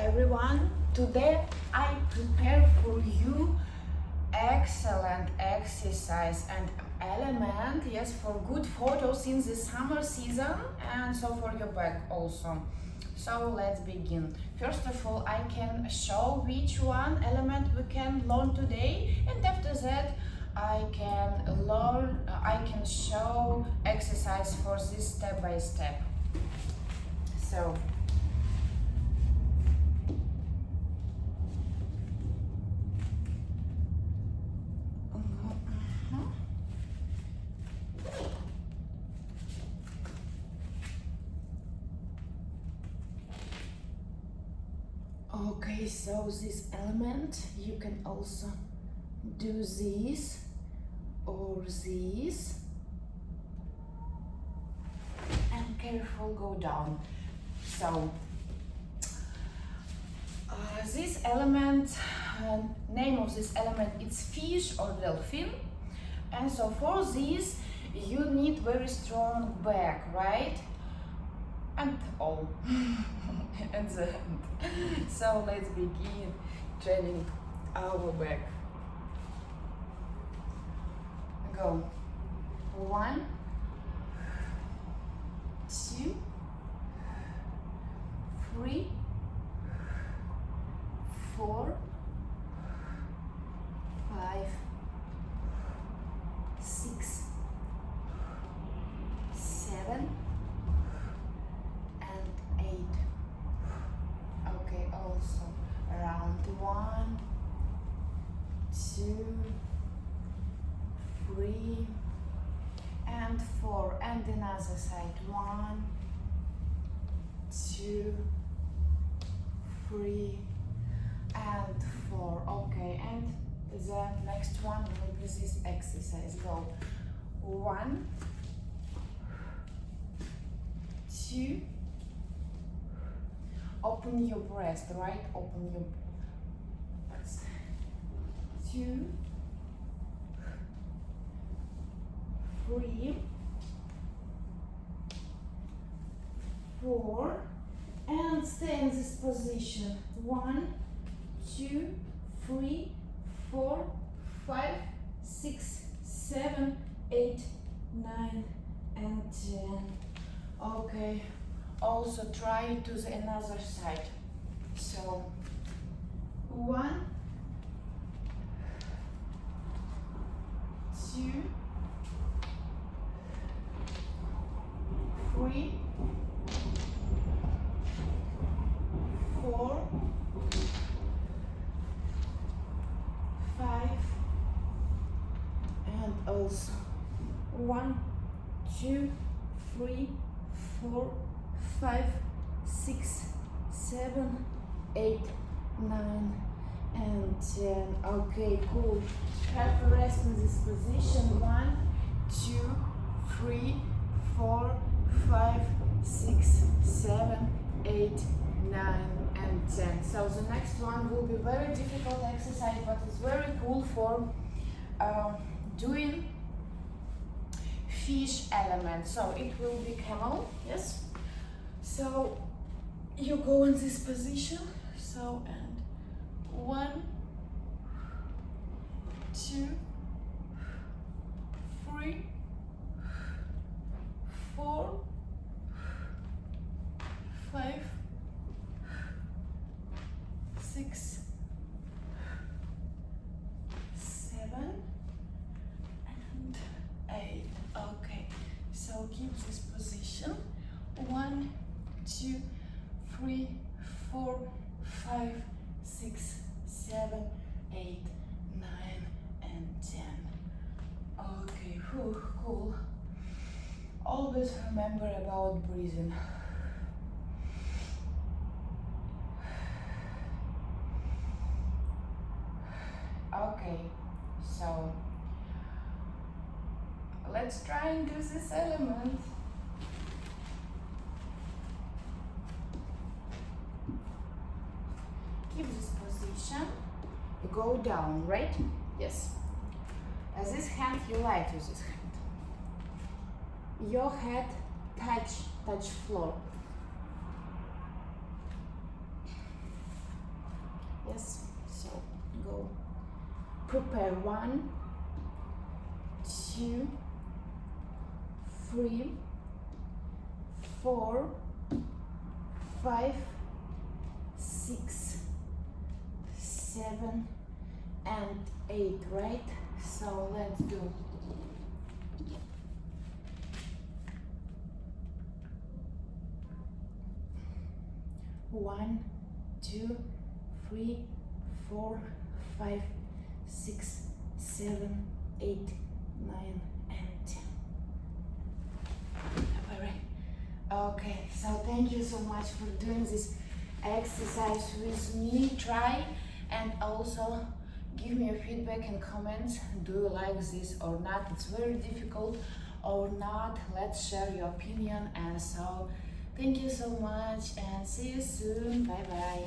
everyone. Today I prepare for you excellent exercise and element, yes, for good photos in the summer season and so for your back also. So let's begin. First of all, I can show which one element we can learn today, and after that I can show exercise for this step by step. So okay, so this element you can also do this or this, and careful go down. So this element, name of this element is fish or dolphin, and so for this you need very strong back, right? And all at the end. So let's begin training our back. Go. 1, 2, 3, 4, 5, 6, 7, and 8. Okay, also round 1, 2, 3, and 4, and another side. 1, 2, 3, and 4. Okay, and the next one will be this exercise. Go. 1, 2. Open your breast, right? Open your breast. 2, 3, 4, and stay in this position. 1, 2, 3, 4, 5, 6, 7, 8, 9, and 10. Okay, also try to the another side. So 1, 2, 3, 4, 5, and also 1, 2, 3, 4, 5, 6, 7, 8, 9, and 10. Okay, cool. Have a rest in this position. 1, 2, 3, 4, 5, 6, 7, 8, 9, and 10. So the next one will be very difficult exercise, but it's very cool for doing fish element. So it will be camel, yes. So you go in this position. So and 1, 2, 3, 4, 5, 6, 7, and 8. Okay, so keep this position. 1, 2, 3, 4, 5, 6, 7, 8, 9, and 10. Okay, whew, cool. Always remember about breathing. Okay, so let's try and do this element. Keep this position. You go down, right? Yes. As this hand, you lie to this hand. Your head touch floor. Yes, so go. Prepare 1, 2, 3, 4, 5, 6, 7, and 8, right? So let's do. One, 2, 3, 4, 5, 6, 7, 8, 9, and 10. Okay, so thank you so much for doing this exercise with me. Try and also give me your feedback and comments. Do you like this or not? It's very difficult or not. Let's share your opinion. And so thank you so much and see you soon. Bye bye.